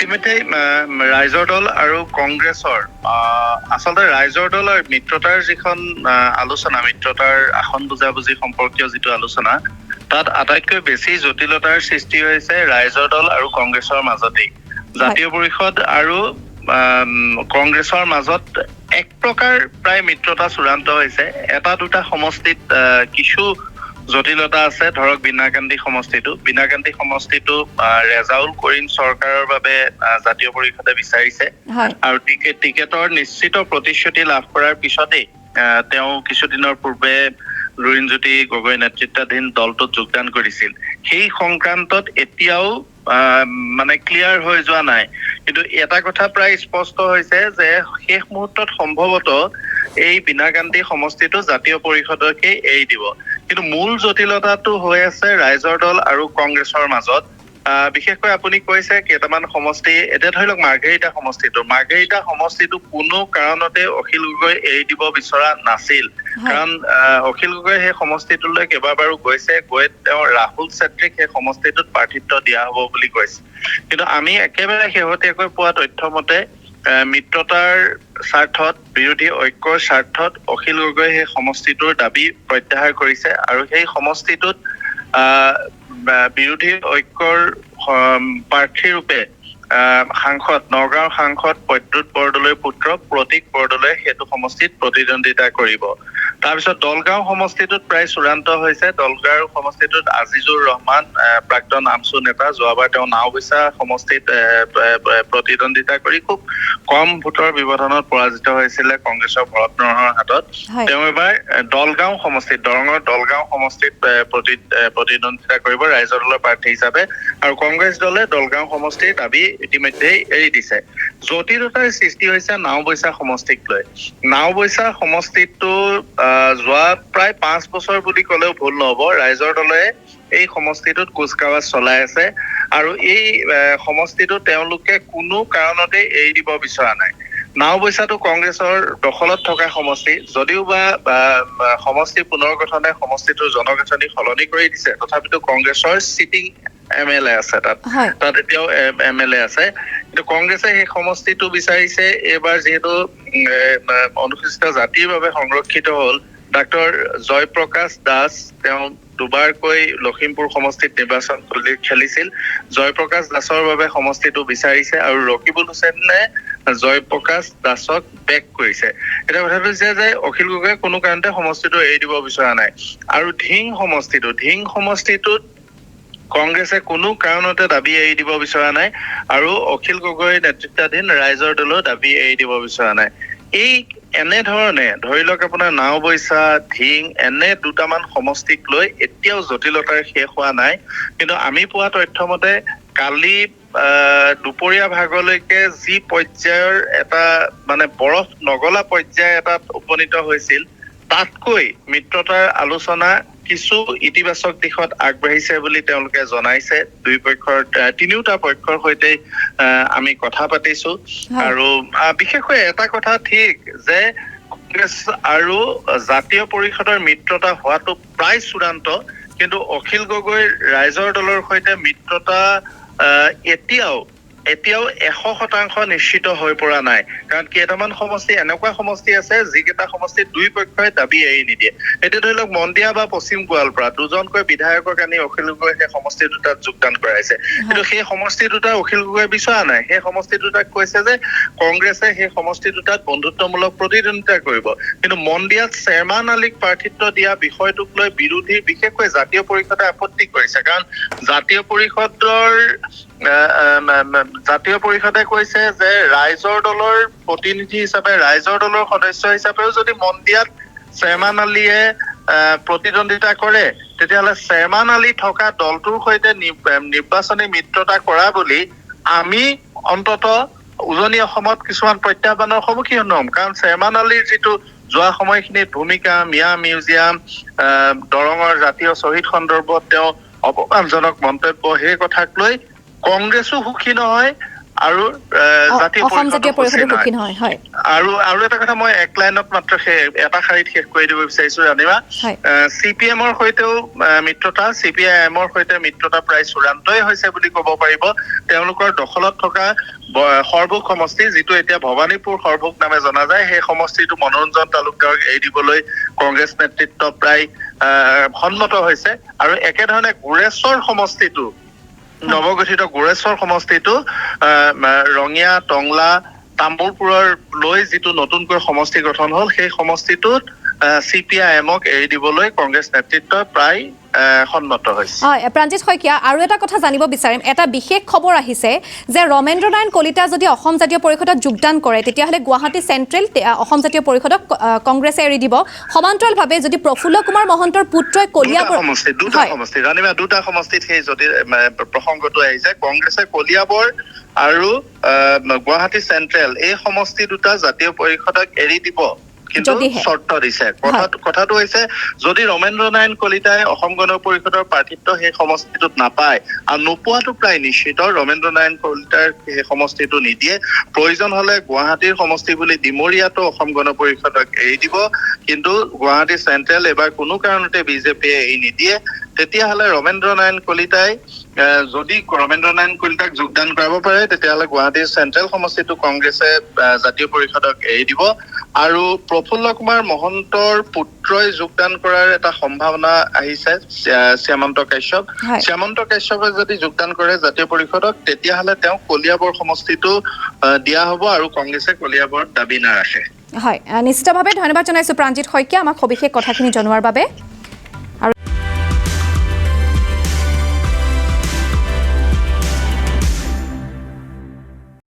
ইতিমধ্যে ৰাইজৰ দল আৰু কংগ্ৰেছৰ আচলতে ৰাইজৰ দল আৰু মিত্ৰতাৰ যিখন আলোচনা, মিত্ৰতাৰ আসন বুজাবুজি সম্পৰ্কীয় যিটো আলোচনা, তাত আটাইতকৈ বেছি জটিলতাৰ সৃষ্টি হৈছে ৰাইজৰ দল আৰু কংগ্ৰেছৰ মাজতেই। জাতীয় পৰিষদ আৰু কংগ্ৰেছৰ মাজত এক প্ৰকাৰ প্ৰায় মিত্ৰতা চূড়ান্ত হৈছে। এটা দুটা সমষ্টিত কিছু জটিলতা আছে, ধৰক বিনাকান্দি সমষ্টিটো ৰেজাউল কৰিম চৰকাৰৰ বাবে জাতীয় পৰিষদে বিচাৰিছে আৰু টিকেটৰ নিশ্চিত প্ৰতিশ্ৰুতি লাভ কৰাৰ পিছতেই তেওঁ কিছুদিনৰ পূৰ্বে লুৰিণজ্যোতি গগৈ নেতৃত্বাধীন দলটোত যোগদান কৰিছিল। সেই সংক্ৰান্তত এতিয়াও মানে ক্লিয়াৰ হৈ যোৱা নাই, কিন্তু এটা কথা প্ৰায় স্পষ্ট হৈছে যে শেষ মুহূৰ্তত সম্ভৱত এই বিনাকান্দি সমষ্টিটো জাতীয় পৰিষদকে এৰি দিব। কিন্তু মূল জটিলতাটো হৈ আছে ৰাইজৰ দল আৰু কংগ্ৰেছৰ মাজত। বিশেষকৈ আপুনি কৈছে কেইটামান সমষ্টি, এতিয়া ধৰি লওক মাৰ্ঘেৰিটা সমষ্টিটো কোনো কাৰণতে অখিল গগৈ এৰি দিব বিচৰা নাছিল, কাৰণ অখিল গগৈ সেই সমষ্টিটোলৈ কেইবাবাৰো গৈ তেওঁ ৰাহুল চেত্ৰীক সেই সমষ্টিটোত প্ৰাৰ্থিত্ব দিয়া হব বুলি কৈছে। কিন্তু আমি একেবাৰে শেহতীয়াকৈ পোৱা তথ্য মতে মিত্ৰতাৰ স্বাৰ্থত, বিৰোধী ঐক্যৰ স্বাৰ্থত অখিল গগৈ সেই সমষ্টিটোৰ দাবী প্ৰত্যাহাৰ কৰিছে আৰু সেই সমষ্টিটোত বিৰোধী ঐক্যৰ প্ৰাৰ্থীৰূপে নগাঁৱৰ সাংসদ প্ৰদ্যুৎ বৰদলৈৰ পুত্ৰ প্ৰতীক বৰদলৈ সেইটো সমষ্টিত প্ৰতিদ্বন্দ্বিতা কৰিব। তাৰপিছত দলগাঁও সমষ্টিটোত প্ৰায় চূড়ান্ত হৈছে। দলগাঁও সমষ্টিটোত আজিজুৰ ৰহমান, প্ৰাক্তন আমচু নেতা, যোৱাবাৰ তেওঁ নাওবৈচা সমষ্টিত প্ৰতিদ্বন্দ্বিতা কৰি খুব কম ভোটৰ ব্যৱধানত পৰাজিত হৈছিলে কংগ্ৰেছৰ ভৰত নৰহৰ হাতত। তেওঁ এবাৰ দলগাঁও সমষ্টিত, দৰঙৰ দলগাঁও সমষ্টিত প্ৰতিদ্বন্দ্বিতা কৰিব ৰাইজৰ দলৰ প্ৰাৰ্থী হিচাপে, আৰু কংগ্ৰেছ দলে দলগাঁও সমষ্টিৰ দাবী ইতিমধ্যেই এৰি দিছে। জটিলতাৰ সৃষ্টি হৈছে নাওবৈচা সমষ্টিক লৈ। নাওবৈচা সমষ্টিটো যোৱা প্ৰায় 5 বছৰ বুলি ক'লেও ভুল নহব, ৰাইজৰ দলে এই সমষ্টিটোত কুচকাৱাজ চলাই আছে আৰু এই সমষ্টিটো তেওঁলোকে কোনো কাৰণতে এৰি দিব বিচৰা নাই। নাওবৈচাটো কংগ্ৰেছৰ দখলত থকা সমষ্টি, যদিও বা সমষ্টি পুনৰ্গঠনে সমষ্টিটোৰ জনগাঁথনি সলনি কৰি দিছে, তথাপিতো কংগ্ৰেছৰ চিটিং MLA আছে, তাত এতিয়াও MLA আছে। কিন্তু কংগ্ৰেছে সেই সমষ্টিটো বিচাৰিছে। এইবাৰ যিহেতু অনুসূচিত জাতিৰ বাবে সংৰক্ষিত হল, ডাক্তৰ জয়প্ৰকাশ দাস তেওঁ দুবাৰকৈ লখিমপুৰ সমষ্টিত নিৰ্বাচন খেলিছিল। জয়প্ৰকাশ দাসৰ বাবে সমষ্টিটো বিচাৰিছে আৰু ৰকিবুল হুছেইনে জয়প্ৰকাশ দাসক বেক কৰিছে। এতিয়া কথাটো হৈছে যে অখিল গগৈয়ে কোনো কাৰণতে সমষ্টিটো এৰি দিব বিচৰা নাই। আৰু ধিং সমষ্টিটোত কংগ্ৰেছে কোনো কাৰণতে দাবী এৰি দিব বিচৰা নাই আৰু অখিল গগৈ নেতৃত্বাধীন ৰাইজৰ দলেও দাবী এৰি দিব বিচৰা নাই। এই এনেধৰণে ধৰি লওক আপোনাৰ নাওবৈচা, ধিং, এনে দুটামান সমষ্টিক লৈ এতিয়াও জটিলতাৰ শেষ হোৱা নাই। কিন্তু আমি পোৱা তথ্য মতে কালি দুপৰীয়া ভাগলৈকে যি পৰ্যায়ৰ এটা মানে বৰফ নগলা পৰ্যায় এটাত উপনীত হৈছিল, তাতকৈ মিত্ৰতাৰ আলোচনা কিছু ইতিবাচক দিশত আগবাঢ়িছে বুলি তেওঁলোকে জনাইছে। তিনিওটা পক্ষৰ সৈতে আমি কথা পাতিছো আৰু বিশেষকৈ এটা কথা ঠিক যে কংগ্ৰেছ আৰু জাতীয় পৰিষদৰ মিত্ৰতা হোৱাটো প্ৰায় চূড়ান্ত, কিন্তু অখিল গগৈৰ ৰাইজৰ দলৰ সৈতে মিত্ৰতা এতিয়াও 100% নিশ্চিত হৈ পৰা নাই। কাৰণ কেইটামান সমষ্টি এনেকুৱা সমষ্টি আছে যিকেইটা সমষ্টিত দুই পক্ষই দাবী এৰি নিদিয়ে। এতিয়া ধৰি লওক মন্দিয়া বা পশ্চিম গোৱালপাৰা দুজনকৈ বিধায়কক আনি অখিল গগৈ সেই সমষ্টি দুটাত যোগদান কৰাইছে, কিন্তু সেই সমষ্টি দুটা অখিল গগৈয়ে বিচৰা নাই। সেই সমষ্টি দুটাক কৈছে যে কংগ্ৰেছে সেই সমষ্টি দুটাত বন্ধুত্বমূলক প্ৰতিদ্বন্দ্বিতা কৰিব। কিন্তু মন্দিয়াত চেয়াৰমান আলীক প্ৰাৰ্থিত্ব দিয়া বিষয়টোক লৈ বিৰোধী বিশেষকৈ জাতীয় পৰিষদে আপত্তি কৰিছে, কাৰণ জাতীয় পৰিষদে কৈছে যে ৰাইজৰ দলৰ প্ৰতিনিধি হিচাপে, ৰাইজৰ দলৰ সদস্য হিচাপেও যদি মন্দিয়াত চেয়াৰমান আলীয়ে প্ৰতিদ্বন্দ্বিতা কৰে, তেতিয়াহ'লে চেয়াৰমান আলী থকা দলটোৰ সৈতে নিৰ্বাচনী মিত্ৰতা কৰা বুলি আমি অন্তত উজনি অসমত কিছুমান প্ৰত্যাহ্বানৰ সন্মুখীন হ'ম। কাৰণ চেয়াৰমান আলীৰ যিটো যোৱা সময়খিনিত ভূমিকা, মিয়া মিউজিয়াম, দৰঙৰ জাতীয় শ্বহীদ সন্দৰ্ভত তেওঁ অপমানজনক মন্তব্য, সেই কথাক লৈ কংগ্ৰেছো সুখী নহয় আৰু জাতীয় পৰিষদৰ সখী নহয় হয় আৰু এটা কথা মই এক লাইনত মাত্ৰ এটা শাৰীত শেষ কৰি দিব বিচাৰিছো ৰাণীমা CPM-ৰ সৈতেও মিত্ৰতা CPIM-ৰ সৈতে মিত্ৰতা প্ৰায় চূড়ান্তই হৈছে বুলি ক'ব পাৰিব তেওঁলোকৰ দখলত থকা সৰভোগ সমষ্টি যিটো এতিয়া ভৱানীপুৰ সৰভোগ নামে জনা যায় সেই সমষ্টিটো মনোৰঞ্জন তালুকদাৰক এৰি দিবলৈ কংগ্ৰেছ নেতৃত্ব প্ৰায় সন্মত হৈছে আৰু একেধৰণে গোৰেশ্বৰ সমষ্টিটো নৱগঠিত গোৰেশ্বৰ সমষ্টিটো ৰঙিয়া টংলা তাম্বুলপুৰৰ লৈ যিটো নতুনকৈ সমষ্টি গঠন হ'ল সেই সমষ্টিটোত CPIM-ক এৰি দিবলৈ কংগ্ৰেছ নেতৃত্ব প্ৰায় সন্মত হৈছে হয় প্ৰাঞ্জিত শইকীয়া আৰু এটা কথা জানিব বিচাৰিম এটা বিশেষ খবৰ আহিছে যে ৰমেন্দ্ৰ নাৰায়ণ কলিতা যদি অসম জাতীয় পৰিষদত যোগদান কৰে তেতিয়াহ'লে গুৱাহাটী চেণ্ট্ৰেল অসম জাতীয় পৰিষদক কংগ্ৰেছে এৰি দিব সমান্তৰালভাৱে যদি প্ৰফুল্ল কুমাৰ মহন্তৰ পুত্ৰই কলিয়াবৰ দুটা সমষ্টিত সেই যদি প্ৰসংগটো আহিছে কংগ্ৰেছে কলিয়াবৰ আৰু গুৱাহাটী চেণ্ট্ৰেল এই সমষ্টি দুটা জাতীয় পৰিষদক এৰি দিব কিন্তু চৰ্ত দিছে কথাটো হৈছে যদি ৰমেন্দ্ৰ নাৰায়ণ কলিতাই অসম গণ পৰিষদৰ প্ৰাৰ্থিত্ব সেই সমষ্টিটোত নাপায় আৰু নোপোৱাটো প্ৰায় নিশ্চিত ৰমেন্দ্ৰ নাৰায়ণ কলিতাৰ সেই সমষ্টিটো নিদিয়ে প্ৰয়োজন হলে গুৱাহাটীৰ সমষ্টি বুলি ডিমৰীয়াটো অসম গণ পৰিষদক এৰি দিব কিন্তু গুৱাহাটী চেণ্ট্ৰেল এবাৰ কোনো কাৰণতে বিজেপিয়ে এৰি নিদিয়ে তেতিয়াহ'লে ৰমেন্দ্ৰ নাৰায়ণ কলিতাই যদি ৰমেন্দ্ৰ নাৰায়ণ কলিতাক যোগদান কৰাব পাৰে তেতিয়াহ'লে গুৱাহাটীৰ চেণ্ট্ৰেল সমষ্টিটো কংগ্ৰেছে জাতীয় পৰিষদক এৰি দিব আৰু প্ৰফুল্ল কুমাৰ মহন্তৰ পুত্ৰই যোগদান কৰাৰ এটা সম্ভাৱনা আহিছে শ্যামন্ত কাশ্যপে যদি যোগদান কৰে জাতীয় পৰিষদক তেতিয়াহ'লে তেওঁ কলিয়াবৰ সমষ্টিটো দিয়া হ'ব আৰু কংগ্ৰেছে কলিয়াবৰত দাবী নাৰাখে হয় নিশ্চিতভাৱে ধন্যবাদ জনাইছো প্ৰাঞ্জিত শইকীয়া আমাক সবিশেষ কথাখিনি জনোৱাৰ বাবে